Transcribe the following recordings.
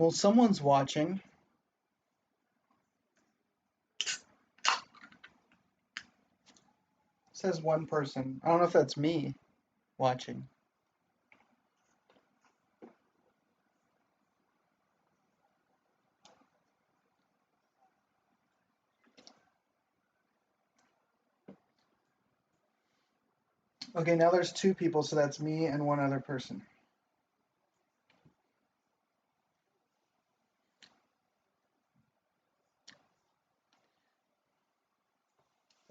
Well, someone's watching. It says one person. I don't know if that's me watching. Okay, now there's two people, so that's me and one other person.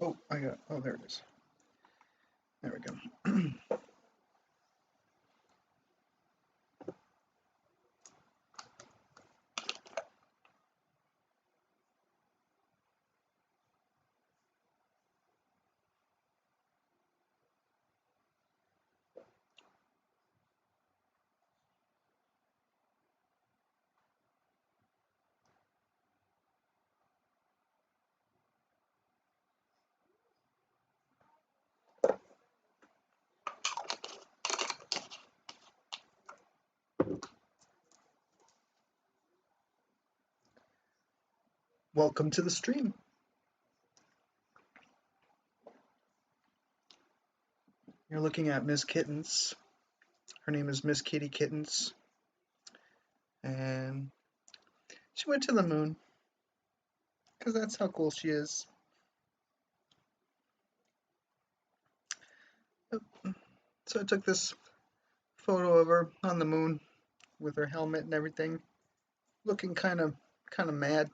Oh, there it is. There we go. Welcome to the stream. You're looking at Miss Kittens. Her name is Miss Kitty Kittens. And she went to the moon. Because that's how cool she is. So I took this photo of her on the moon with her helmet and everything. Looking kind of mad.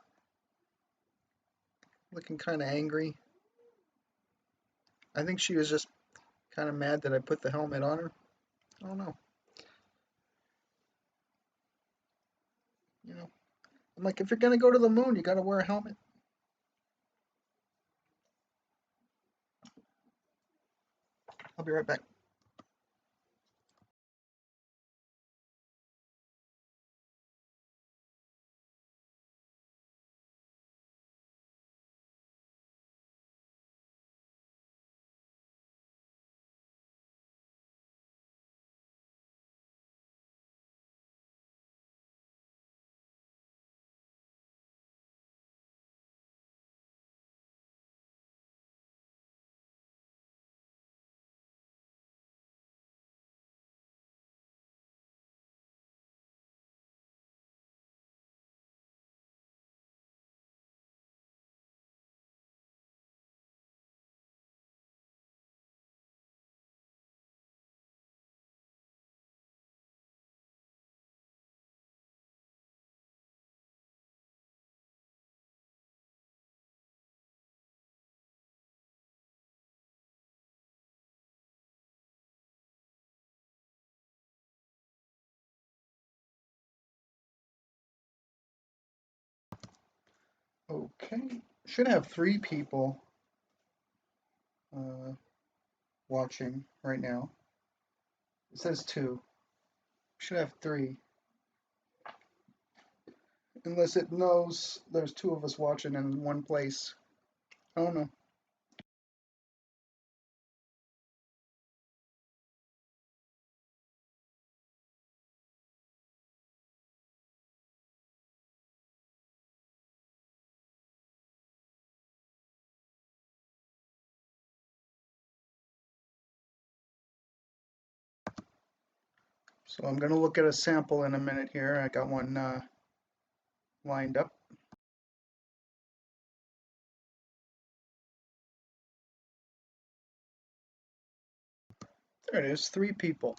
Looking kind of angry. I think she was just kind of mad that I put the helmet on her. I don't know. You know, I'm like, if you're gonna go to the moon, you gotta wear a helmet. I'll be right back. Okay, should have 3 people uh, watching right now. It says 2. Should have 3. Unless it knows there's 2 of us watching in one place. I don't know. So I'm gonna look at a sample in a minute here. I got one lined up. There it is, 3 people.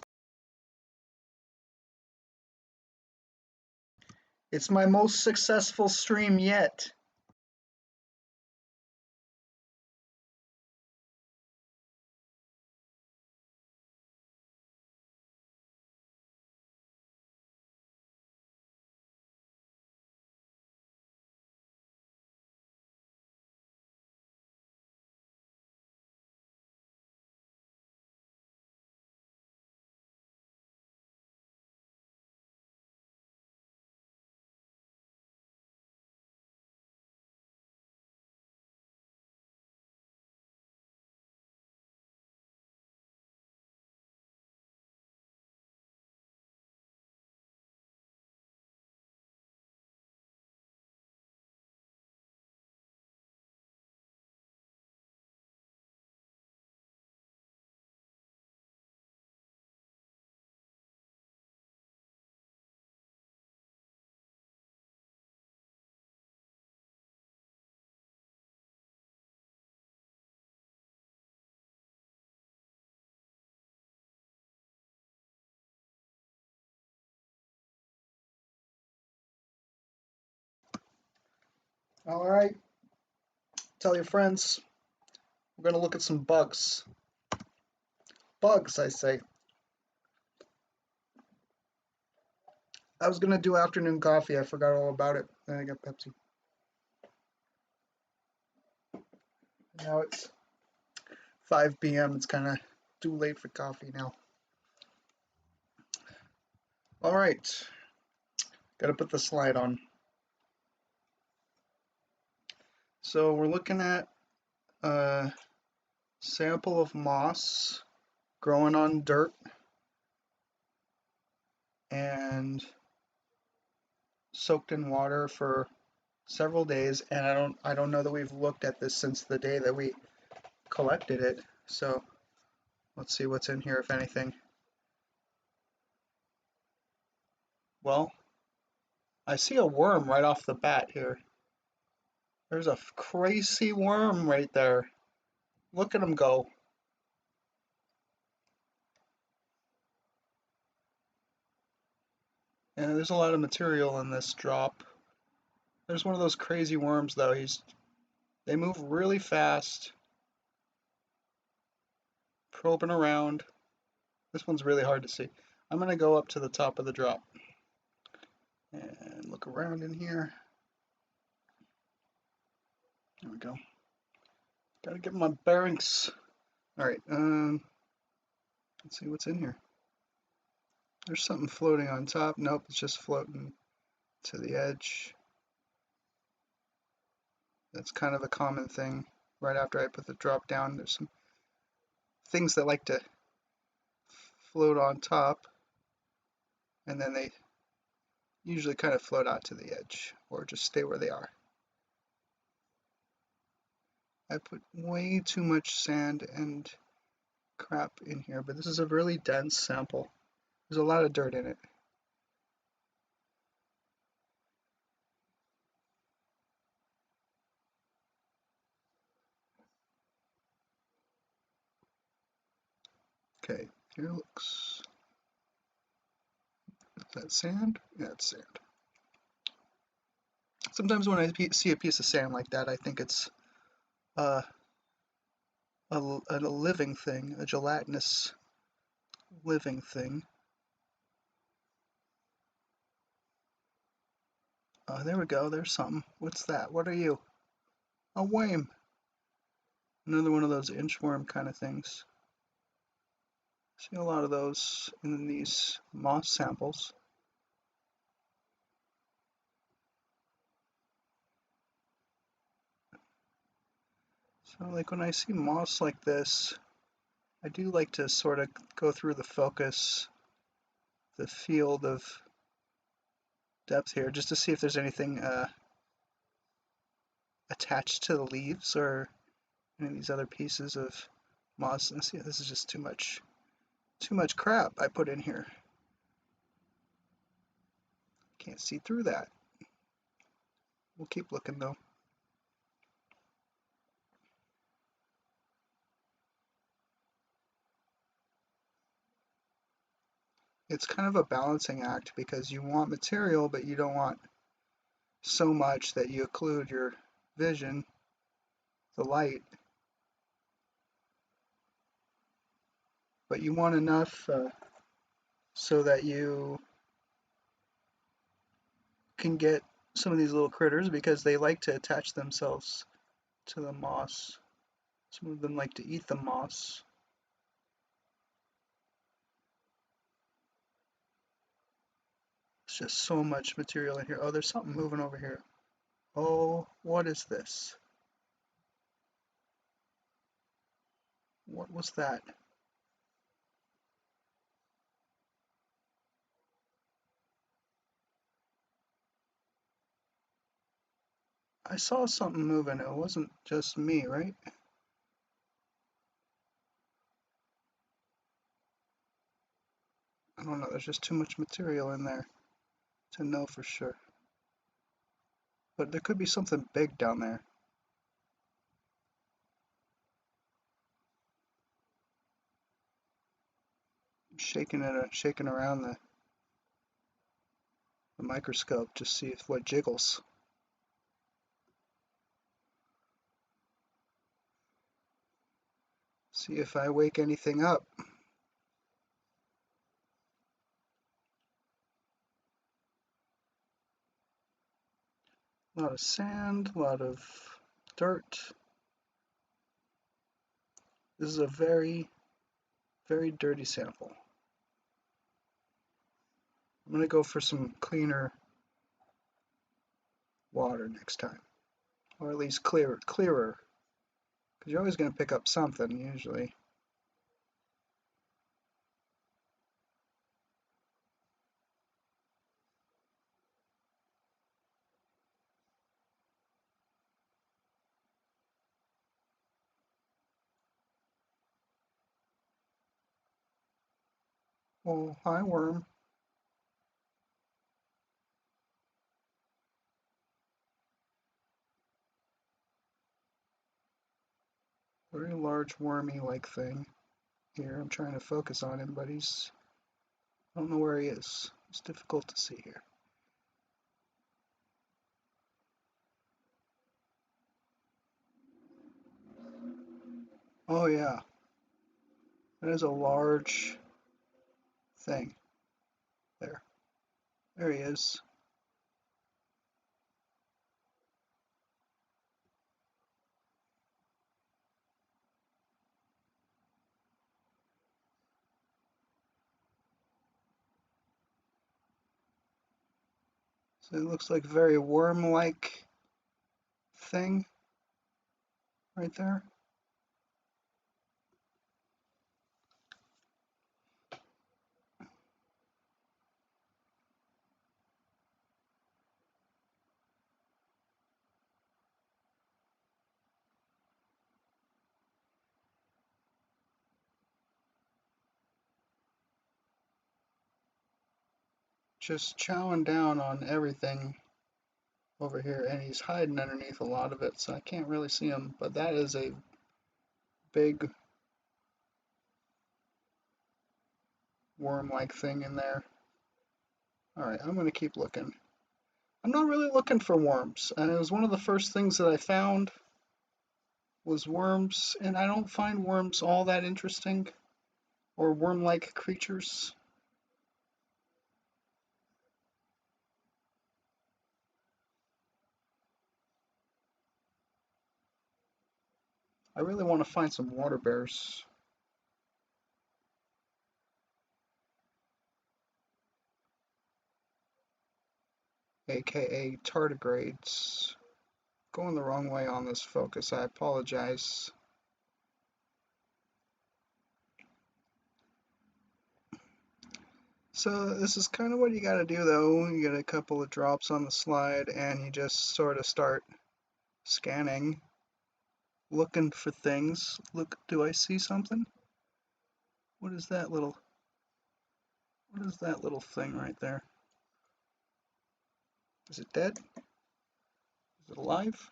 It's my most successful stream yet. All right, tell your friends. We're gonna look at some bugs. Bugs, I say. I was gonna do afternoon coffee. I forgot all about it. Then I got Pepsi. Now it's 5 p.m. It's kind of too late for coffee now. All right, gotta put the slide on. So we're looking at a sample of moss growing on dirt and soaked in water for several days. And I don't know that we've looked at this since the day that we collected it. So let's see what's in here, if anything. Well, I see a worm right off the bat here. There's a crazy worm right there. Look at him go. And there's a lot of material in this drop. There's one of those crazy worms though. They move really fast, probing around. This one's really hard to see. I'm gonna go up to the top of the drop and look around in here. There we go. Gotta get my bearings. All right, let's see what's in here. There's something floating on top. Nope, it's just floating to the edge. That's kind of a common thing. Right after I put the drop down, there's some things that like to float on top, and then they usually kind of float out to the edge or just stay where they are. I put way too much sand and crap in here, but this is a really dense sample. There's a lot of dirt in it. Okay, here looks. Is that sand? Yeah, it's sand. Sometimes when I see a piece of sand like that, I think it's uh, a living thing, a gelatinous living thing. There we go. There's something. What's that? What are you? A worm. Another one of those inchworm kind of things. See a lot of those in these moss samples. So like when I see moss like this, I do like to sort of go through the focus, the field of depth here, just to see if there's anything attached to the leaves or any of these other pieces of moss. And see, this is just too much crap I put in here. Can't see through that. We'll keep looking though. It's kind of a balancing act because you want material, but you don't want so much that you occlude your vision, the light, but you want enough so that you can get some of these little critters because they like to attach themselves to the moss. Some of them like to eat the moss. It's just so much material in here. Oh, there's something moving over here. Oh, what is this? What was that? I saw something moving. It wasn't just me, right? I don't know. There's just too much material in there to know for sure. But there could be something big down there. I'm shaking around the microscope to see if what jiggles. See if I wake anything up. A lot of sand, a lot of dirt. This is a very, very dirty sample. I'm going to go for some cleaner water next time. Or at least clearer. Because you're always going to pick up something, usually. Oh, hi, worm. Very large wormy-like thing. Here, I'm trying to focus on him, but I don't know where he is. It's difficult to see here. Oh yeah, that is a large thing. There. There he is. So it looks like a very worm-like thing right there. Just chowing down on everything over here, and he's hiding underneath a lot of it, so I can't really see him, but that is a big worm-like thing in there. Alright, I'm going to keep looking. I'm not really looking for worms, and it was one of the first things that I found was worms, and I don't find worms all that interesting, or worm-like creatures. I really want to find some water bears. AKA tardigrades. Going the wrong way on this focus, I apologize. So this is kind of what you gotta do though. You get a couple of drops on the slide and you just sort of start scanning, looking for things. Look, do I see something? What is that little thing right there? Is it dead? Is it alive?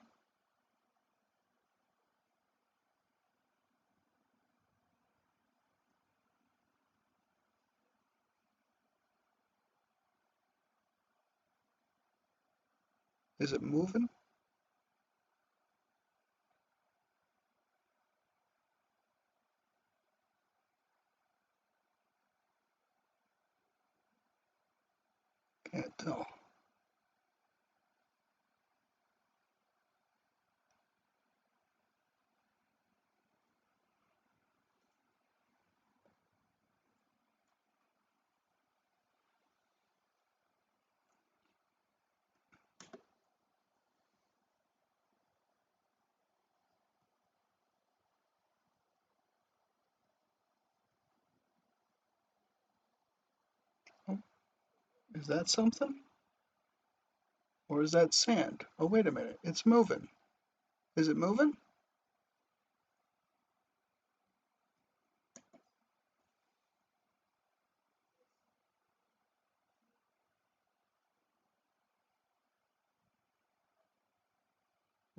Is it moving? Can't tell. Oh, is that something? Or is that sand? Oh, wait a minute. It's moving. Is it moving?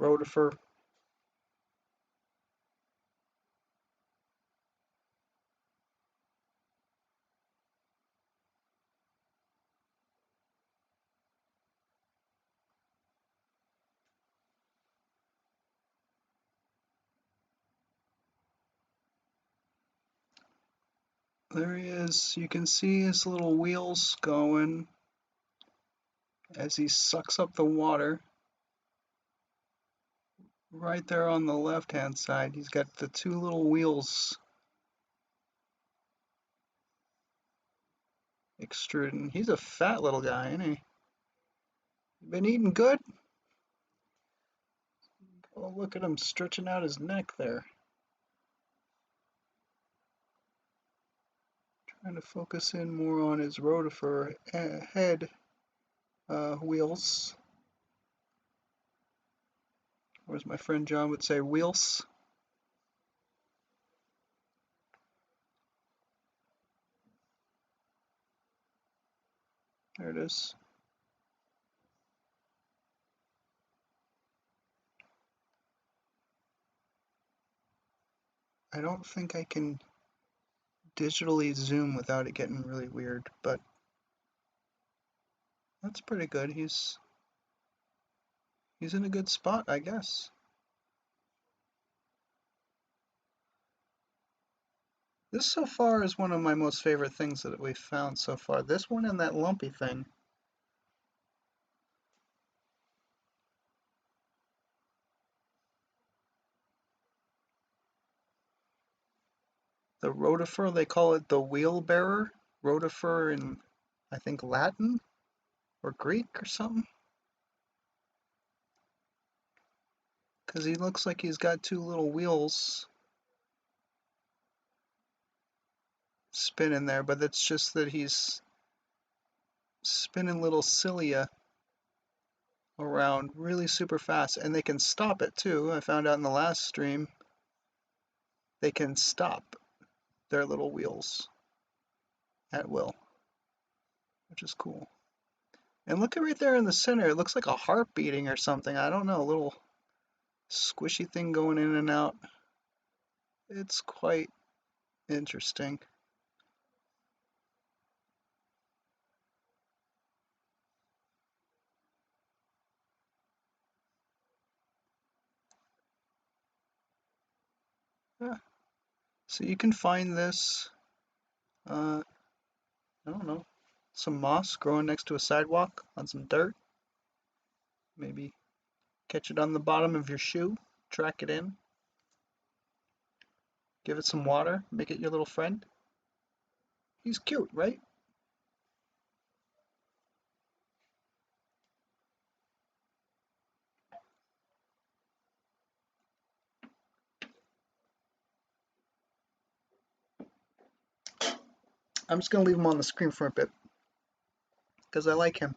Rotifer. There he is. You can see his little wheels going as he sucks up the water. Right there on the left-hand side, he's got the two little wheels extruding. He's a fat little guy, ain't he? Been eating good? Oh, look at him stretching out his neck there. Trying to focus in more on his rotifer head wheels. Or as my friend John would say, wheels. There it is. I don't think I can digitally zoom without it getting really weird, but that's pretty good. He's in a good spot, I guess. This so far is one of my most favorite things that we've found so far. This one and that lumpy thing. The rotifer, they call it the wheelbearer. Rotifer in, I think, Latin or Greek or something. Because he looks like he's got two little wheels spinning there, but it's just that he's spinning little cilia around really super fast, and they can stop it too. I found out in the last stream they can stop their little wheels at will, which is cool. And look at right there in the center, it looks like a heart beating or something. I don't know, a little squishy thing going in and out. It's quite interesting. Yeah. So you can find this, I don't know, some moss growing next to a sidewalk on some dirt. Maybe catch it on the bottom of your shoe, track it in, give it some water, make it your little friend. He's cute, right? I'm just gonna leave him on the screen for a bit because I like him.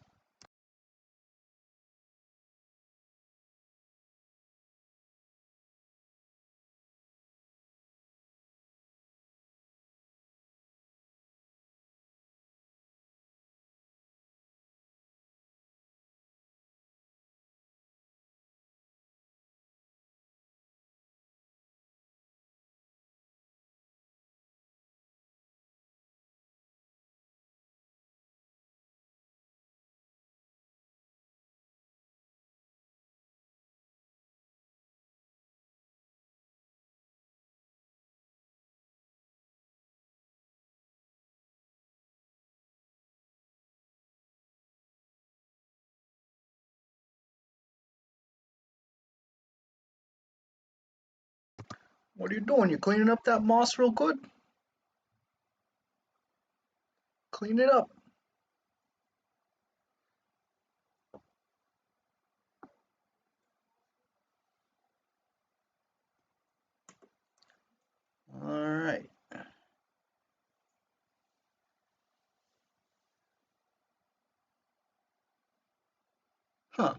What are you doing? You cleaning up that moss real good? Clean it up. All right. Huh.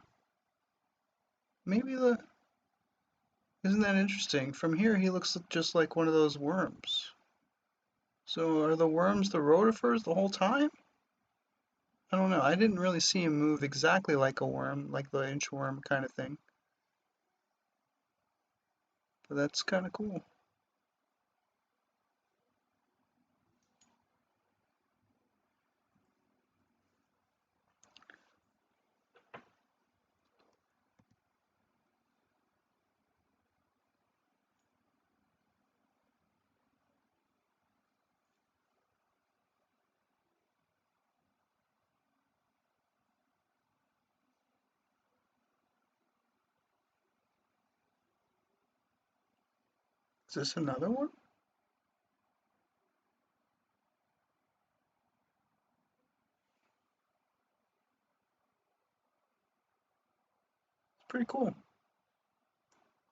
Maybe the... Isn't that interesting? From here, he looks just like one of those worms. So are the worms the rotifers the whole time? I don't know. I didn't really see him move exactly like a worm, like the inchworm kind of thing. But that's kind of cool. Is this another one? It's pretty cool.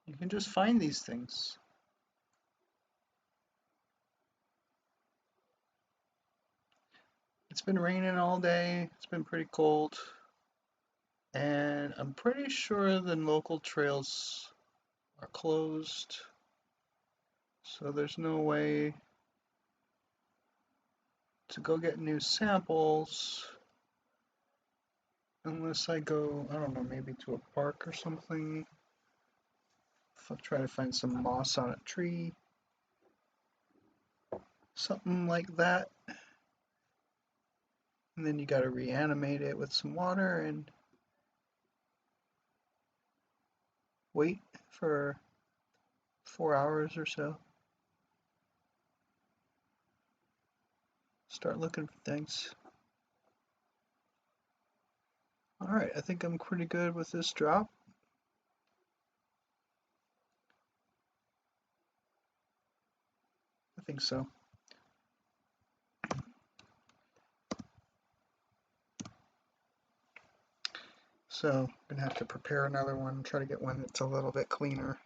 You can just find these things. It's been raining all day. It's been pretty cold. And I'm pretty sure the local trails are closed. So there's no way to go get new samples unless I go, I don't know, maybe to a park or something. If I try to find some moss on a tree, something like that. And then you got to reanimate it with some water and wait for 4 hours or so. Start looking for things. Alright, I think I'm pretty good with this drop. I think so. So I'm gonna have to prepare another one, try to get one that's a little bit cleaner.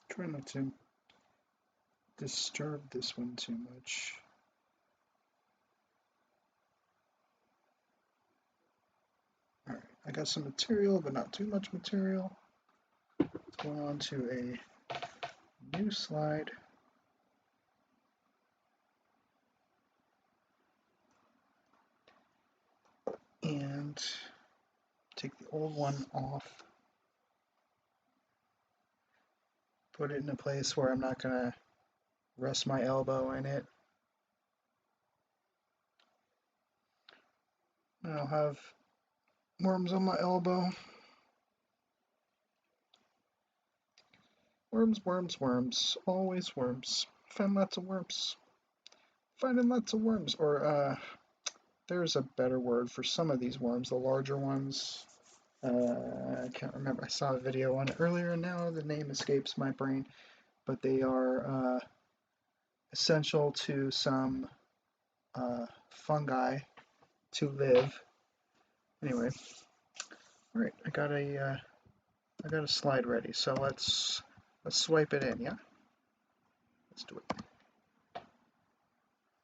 Try not to disturb this one too much. Alright, I got some material, but not too much material. Let's go on to a new slide. And take the old one off. Put it in a place where I'm not gonna rest my elbow in it. And I'll have worms on my elbow. Worms, worms, worms. Always worms. Find lots of worms. Finding lots of worms. Or, there's a better word for some of these worms, the larger ones. I can't remember. I saw a video on it earlier and now the name escapes my brain. But they are essential to some fungi to live. Anyway, all right, I got a slide ready. So let's swipe it in, yeah. Let's do it.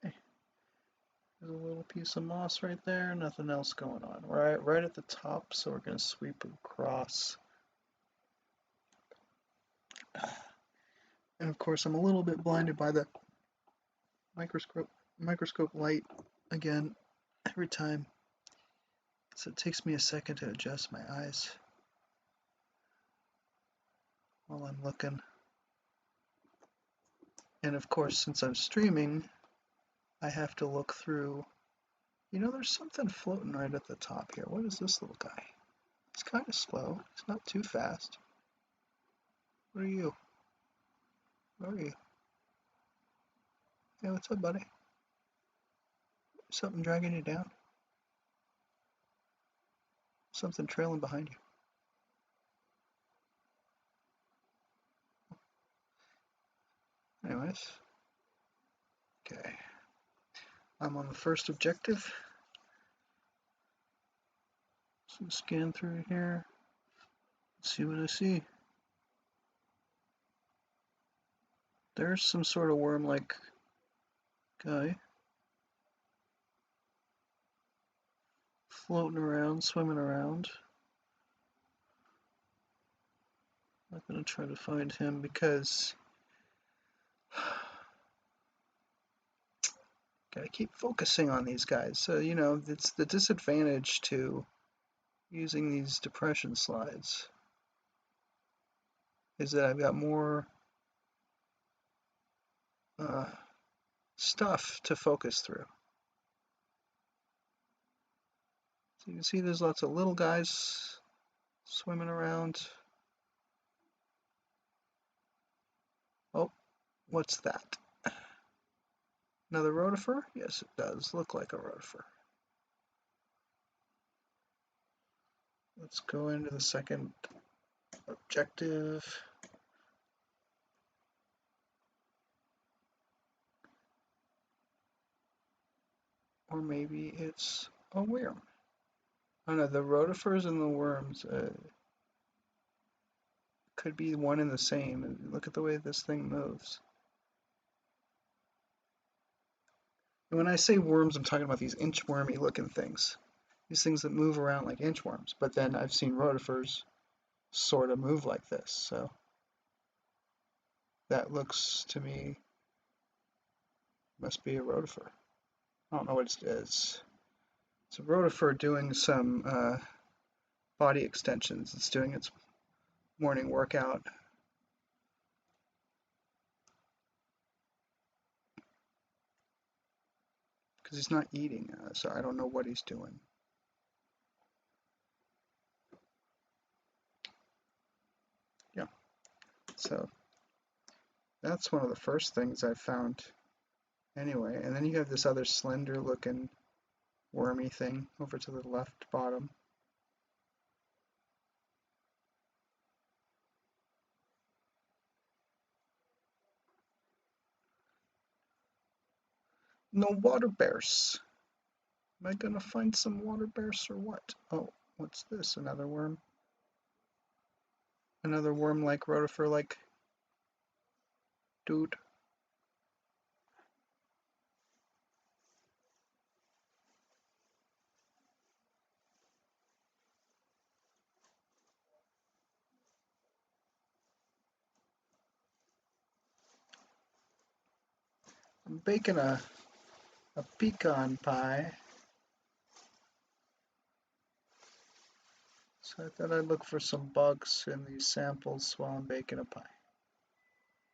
Hey, there's a little piece of moss right there. Nothing else going on. Right at the top. So we're gonna sweep across. And of course, I'm a little bit blinded by the microscope light again every time. So it takes me a second to adjust my eyes while I'm looking. And of course, since I'm streaming, I have to look through. You know, there's something floating right at the top here. What is this little guy? It's kind of slow. It's not too fast. What are you? Where are you? Hey, what's up, buddy? Something dragging you down? Something trailing behind you. Anyways. Okay. I'm on the first objective. So scan through here. Let's see what I see. There's some sort of worm-like guy. Floating around, swimming around. I'm gonna try to find him because gotta keep focusing on these guys. So, you know, it's the disadvantage to using these depression slides is that I've got more stuff to focus through. So you can see there's lots of little guys swimming around. Oh, what's that? Another rotifer? Yes, it does look like a rotifer. Let's go into the second objective. Or maybe it's a worm. Oh no, the rotifers and the worms could be one and the same. Look at the way this thing moves. And when I say worms, I'm talking about these inchwormy looking things. These things that move around like inchworms. But then I've seen rotifers sort of move like this. So that looks to me, must be a rotifer. I don't know what it is. It's a rotifer doing some body extensions. It's doing its morning workout. Because he's not eating, so I don't know what he's doing. Yeah, so that's one of the first things I found anyway. And then you have this other slender looking wormy thing over to the left bottom. No water bears. Am I gonna find some water bears or what? Oh, what's this? Another worm? Another worm-like rotifer-like dude. I'm baking a pecan pie. So I thought I'd look for some bugs in these samples while I'm baking a pie.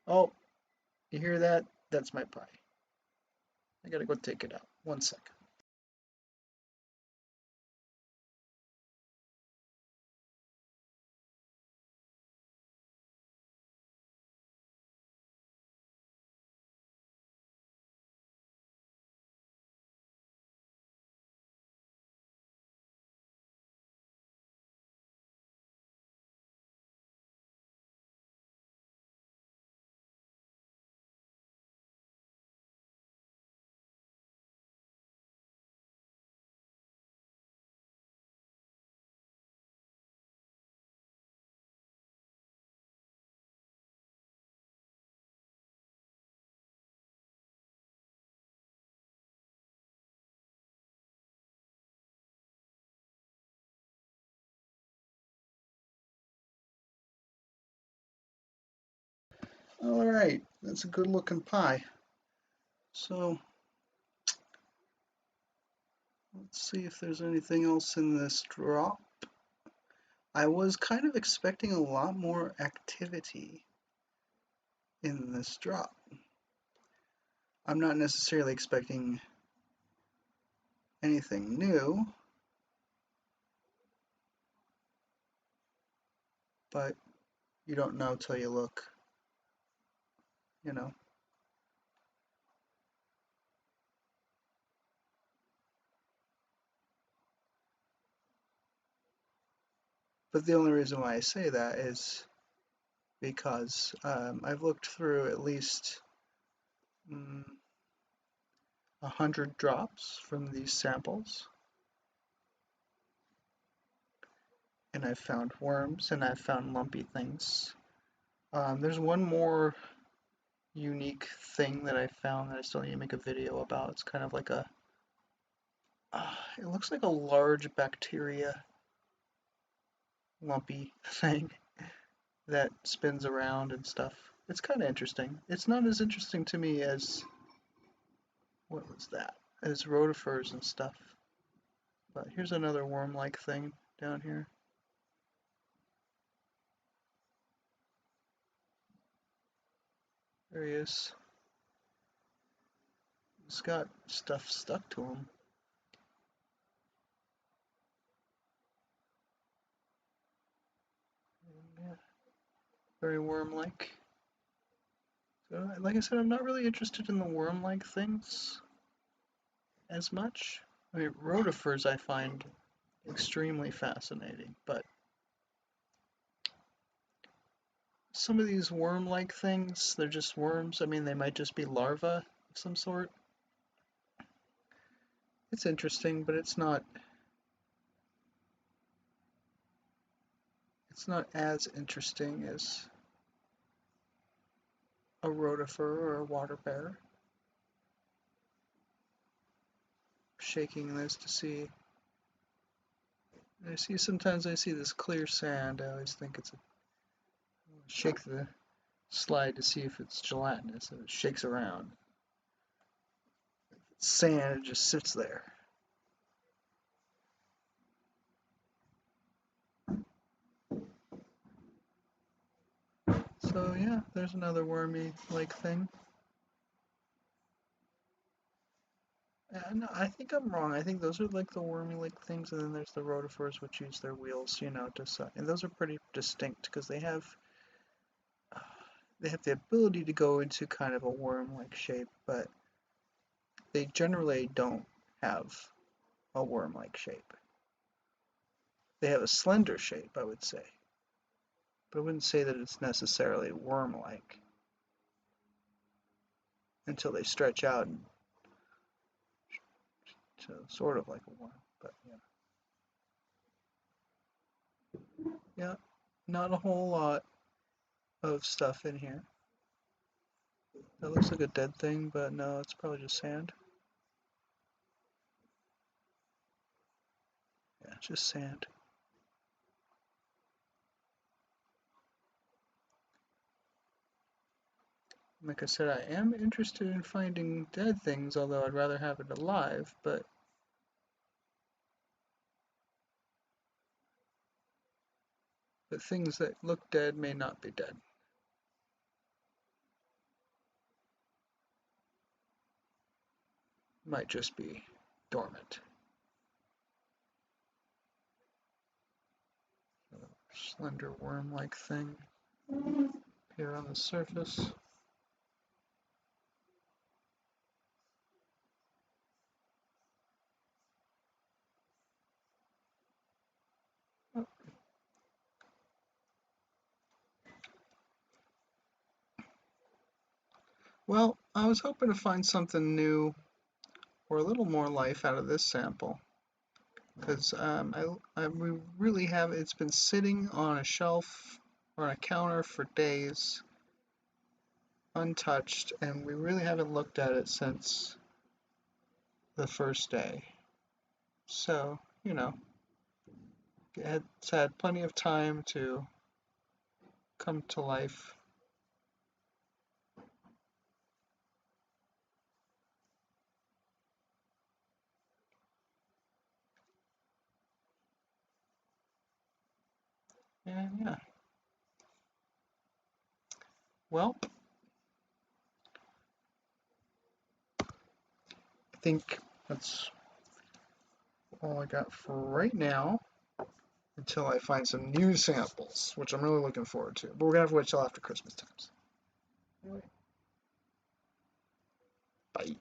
Oh, you hear that? That's my pie. I gotta go take it out. 1 second. All right, that's a good looking pie. So let's see if there's anything else in this drop. I was kind of expecting a lot more activity in this drop. I'm not necessarily expecting anything new, but you don't know till you look, you know. But the only reason why I say that is because I've looked through at least 100 drops from these samples, and I've found worms and I've found lumpy things. There's one more unique thing that I found that I still need to make a video about. It's kind of like it looks like a large bacteria lumpy thing that spins around and stuff. It's kind of interesting. It's not as interesting to me as, what was that? As rotifers and stuff. But here's another worm-like thing down here. There he is. He's got stuff stuck to him. Yeah, very worm-like. So, like I said, I'm not really interested in the worm-like things as much. I mean, rotifers I find extremely fascinating. But some of these worm-like things, they're just worms. I mean, they might just be larvae of some sort. It's interesting, but it's not as interesting as a rotifer or a water bear. Shaking this to see. Sometimes I see this clear sand. I always think it's a shake the slide to see if it's gelatinous, and it shakes around. It's sand, it just sits there. So yeah, there's another wormy-like thing. No, I think I'm wrong. I think those are like the wormy-like things, and then there's the rotifers, which use their wheels, to suck. And those are pretty distinct because they have the ability to go into kind of a worm-like shape, but they generally don't have a worm-like shape. They have a slender shape, I would say, but I wouldn't say that it's necessarily worm-like until they stretch out and sort of like a worm. But yeah, not a whole lot of stuff in here. That looks like a dead thing, but no, it's probably just sand. Yeah, just sand. Like I said, I am interested in finding dead things, although I'd rather have it alive, but things that look dead may not be dead. Might just be dormant. Slender worm-like thing here on the surface. Well, I was hoping to find something new or a little more life out of this sample, because we really have, it's been sitting on a shelf or on a counter for days, untouched, and we really haven't looked at it since the first day. So, it's had plenty of time to come to life. And yeah, well, I think that's all I got for right now until I find some new samples, which I'm really looking forward to. But we're gonna have to wait till after Christmas times. Bye.